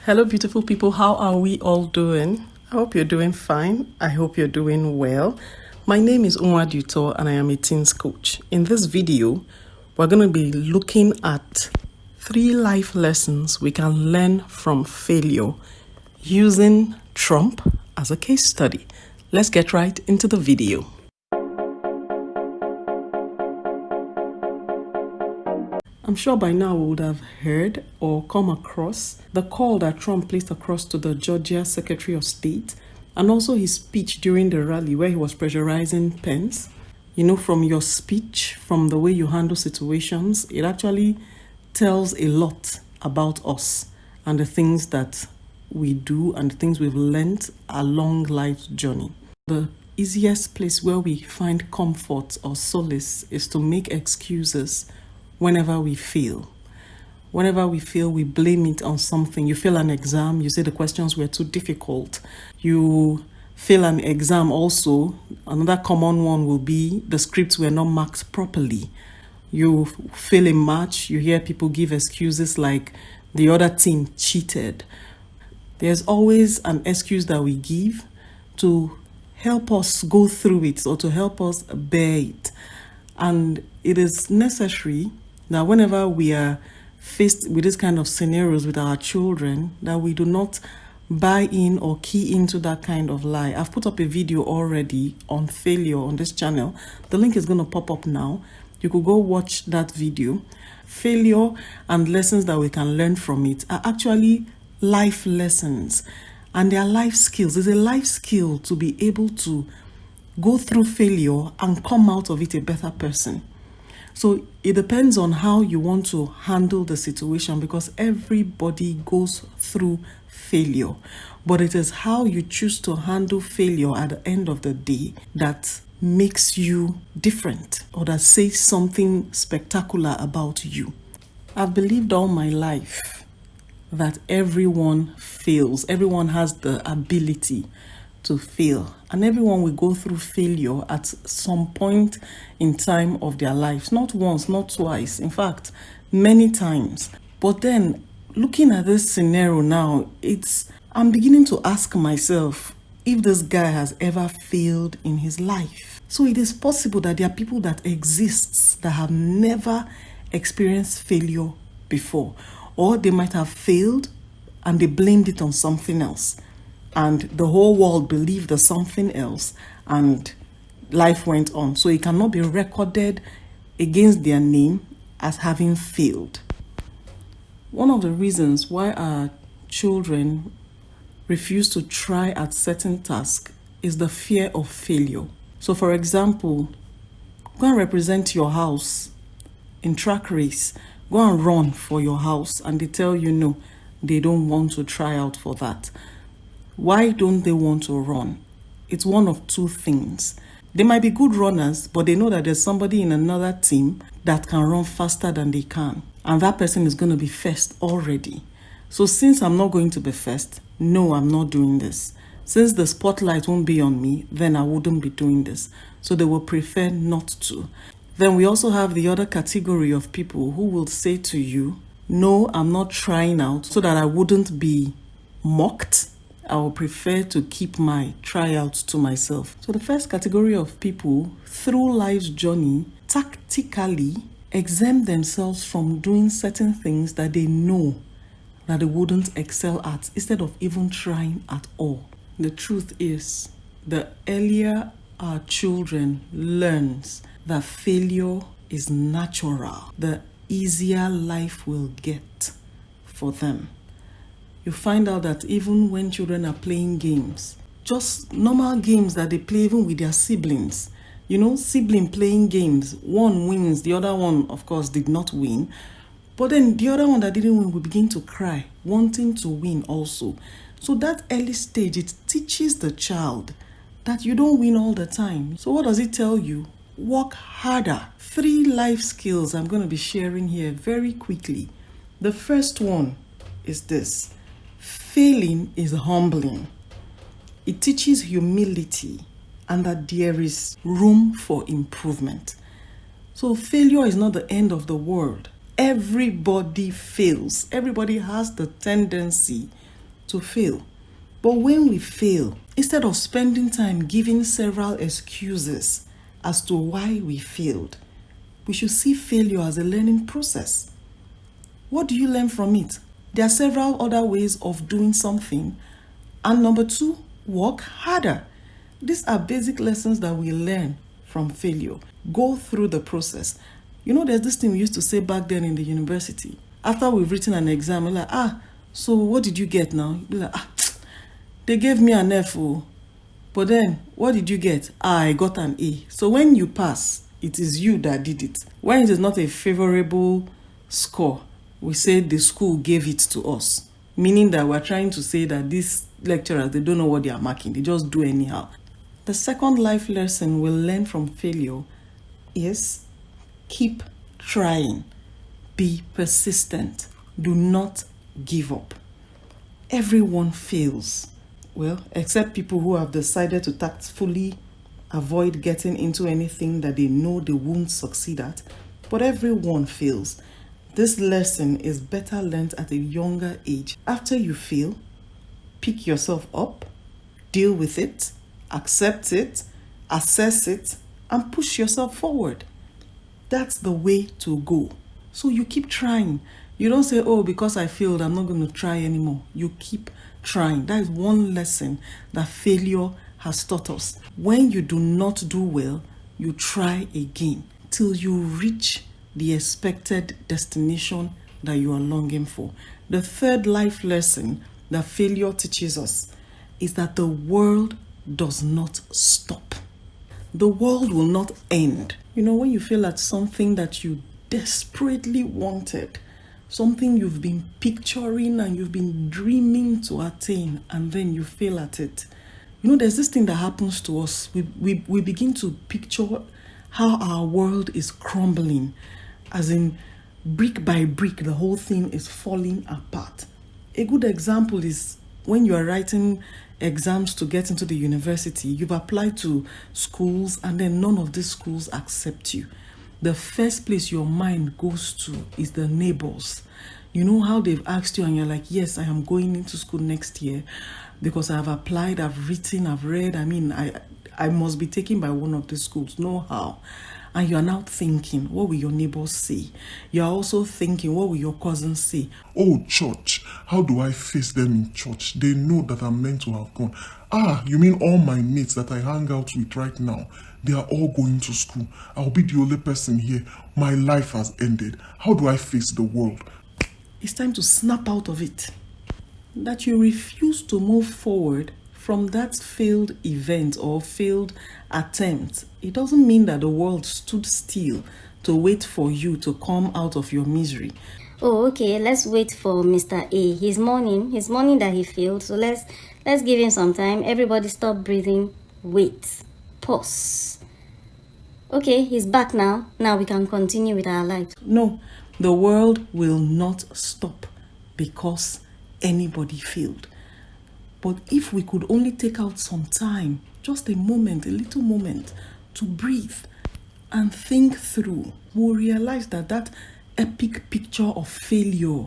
Hello, beautiful people. How are we all doing? I hope you're doing fine. I hope you're doing well. My name is Umwa Duto and I am a teens coach. In this video, we're going to be looking at 3 life lessons we can learn from failure using Trump as a case study. Let's get right into the video. I'm sure by now we would have heard or come across the call that Trump placed across to the Georgia Secretary of State and also his speech during the rally where he was pressurizing Pence. You know, from your speech, from the way you handle situations, it actually tells a lot about us and the things that we do and the things we've learned along life's journey. The easiest place where we find comfort or solace is to make excuses whenever we fail. Whenever we fail, we blame it on something. You fail an exam, you say the questions were too difficult. You fail an exam also, another common one will be the scripts were not marked properly. You fail a match, you hear people give excuses like the other team cheated. There's always an excuse that we give to help us go through it or to help us bear it. And it is necessary that whenever we are faced with this kind of scenarios with our children, that we do not buy in or key into that kind of lie. I've put up a video already on failure on this channel. The link is going to pop up now. You could go watch that video. Failure and lessons that we can learn from it are actually life lessons, and they are life skills. It's a life skill to be able to go through failure and come out of it a better person. So it depends on how you want to handle the situation, because everybody goes through failure. But it is how you choose to handle failure at the end of the day that makes you different or that says something spectacular about you. I've believed all my life that everyone fails. Everyone has the ability to fail, and everyone will go through failure at some point in time of their lives, not once, not twice, in fact many times. But then looking at this scenario now, I'm beginning to ask myself if this guy has ever failed in his life. So it is possible that there are people that exist that have never experienced failure before, or they might have failed and they blamed it on something else, and the whole world believed the something else, and life went on. So it cannot be recorded against their name as having failed. One of the reasons why our children refuse to try at certain tasks is the fear of failure. So for example, go and represent your house in track race. Go and run for your house, and they tell you no, they don't want to try out for that. Why don't they want to run? It's one of two things. They might be good runners, but they know that there's somebody in another team that can run faster than they can, and that person is going to be first already. So since I'm not going to be first, no, I'm not doing this. Since the spotlight won't be on me, then I wouldn't be doing this. So they will prefer not to. Then we also have the other category of people who will say to you, no, I'm not trying out so that I wouldn't be mocked. I will prefer to keep my tryouts to myself. So the first category of people through life's journey tactically exempt themselves from doing certain things that they know that they wouldn't excel at, instead of even trying at all. The truth is, the earlier our children learns that failure is natural, the easier life will get for them. You find out that even when children are playing games, just normal games that they play even with their siblings, sibling playing games, one wins, the other one, of course, did not win. But then the other one that didn't win will begin to cry, wanting to win also. So that early stage, it teaches the child that you don't win all the time. So what does it tell you? Work harder. 3 life skills I'm going to be sharing here very quickly. The first one is this. Failing is humbling. It teaches humility and that there is room for improvement. So failure is not the end of the world. Everybody fails. Everybody has the tendency to fail. But when we fail, instead of spending time giving several excuses as to why we failed, we should see failure as a learning process. What do you learn from it? There are several other ways of doing something. And number 2, work harder. These are basic lessons that we learn from failure. Go through the process. You know, there's this thing we used to say back then in the university. After we've written an exam, we're like, so what did you get now? You'd be like, they gave me an F. But then, what did you get? I got an A. So when you pass, it is you that did it. When it is not a favorable score, we say the school gave it to us. Meaning that we're trying to say that these lecturers, they don't know what they are marking. They just do anyhow. The second life lesson we'll learn from failure is keep trying. Be persistent. Do not give up. Everyone fails. Well, except people who have decided to tactfully avoid getting into anything that they know they won't succeed at. But everyone fails. This lesson is better learned at a younger age. After you fail, pick yourself up, deal with it, accept it, assess it, and push yourself forward. That's the way to go. So you keep trying. You don't say, because I failed, I'm not going to try anymore. You keep trying. That is one lesson that failure has taught us. When you do not do well, you try again till you reach the expected destination that you are longing for. The third life lesson that failure teaches us is that the world does not stop. The world will not end. You know, when you feel at something that you desperately wanted, something you've been picturing and you've been dreaming to attain, and then you fail at it. You know, there's this thing that happens to us. We begin to picture how our world is crumbling, as in brick by brick, the whole thing is falling apart. A good example is when you are writing exams to get into the university. You've applied to schools and then none of these schools accept you. The first place your mind goes to is the neighbors. You know how they've asked you and you're like, yes, I am going into school next year because I've applied, I've written, I've read. I must be taken by one of the schools. No how. And you are now thinking, what will your neighbors say? You are also thinking, what will your cousins say? Oh, church, how do I face them in church? They know that I'm meant to have gone. You mean all my mates that I hang out with right now? They are all going to school. I'll be the only person here. My life has ended. How do I face the world? It's time to snap out of it. That you refuse to move forward from that failed event or failed attempt. It doesn't mean that the world stood still to wait for you to come out of your misery. Oh, okay, let's wait for Mr. A. He's mourning that he failed. So let's give him some time. Everybody stop breathing. Wait. Pause. Okay, he's back now. Now we can continue with our lives. No, the world will not stop because anybody failed. But if we could only take out some time, just a moment, a little moment, to breathe and think through, we'll realize that that epic picture of failure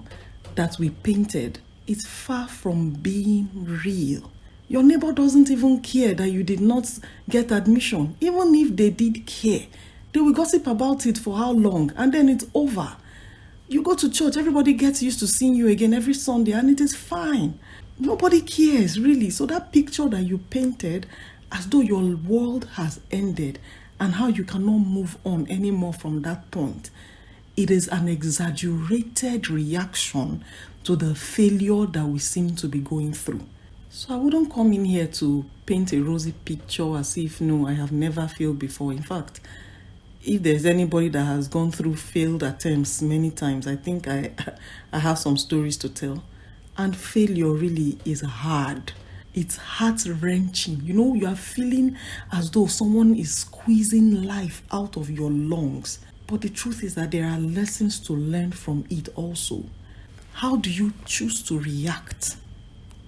that we painted is far from being real. Your neighbor doesn't even care that you did not get admission. Even if they did care, they will gossip about it for how long, and then it's over. You go to church, everybody gets used to seeing you again every Sunday, and it is fine. Nobody cares, really. So that picture that you painted as though your world has ended and how you cannot move on anymore from that point, it is an exaggerated reaction to the failure that we seem to be going through. So I wouldn't come in here to paint a rosy picture as if, no, I have never failed before. In fact, if there's anybody that has gone through failed attempts many times, I think I have some stories to tell. And failure really is hard. It's heart-wrenching. You know, you are feeling as though someone is squeezing life out of your lungs. But the truth is that there are lessons to learn from it also. How do you choose to react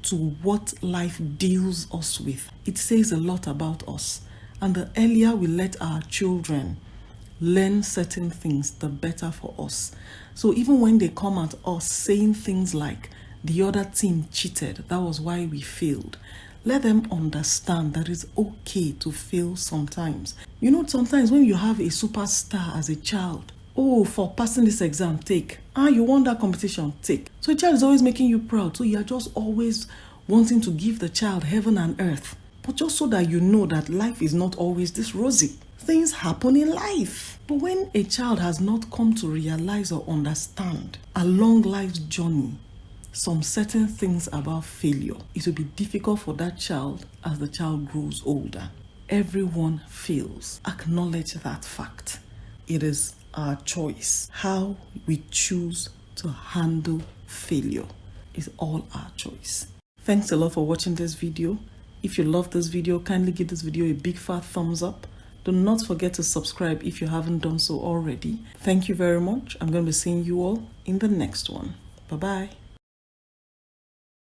to what life deals us with? It says a lot about us. And the earlier we let our children learn certain things, the better for us. So even when they come at us saying things like, the other team cheated. That was why we failed. Let them understand that it's okay to fail sometimes. You know, sometimes when you have a superstar as a child, oh, for passing this exam, take. You won that competition, take. So a child is always making you proud. So you're just always wanting to give the child heaven and earth. But just so that you know that life is not always this rosy. Things happen in life. But when a child has not come to realize or understand along life's journey some certain things about failure, it will be difficult for that child as the child grows older. Everyone fails. Acknowledge that fact. It is our choice. How we choose to handle failure is all our choice. Thanks a lot for watching this video. If you love this video, kindly give this video a big fat thumbs up. Do not forget to subscribe if you haven't done so already. Thank you very much. I'm going to be seeing you all in the next one. Bye-bye.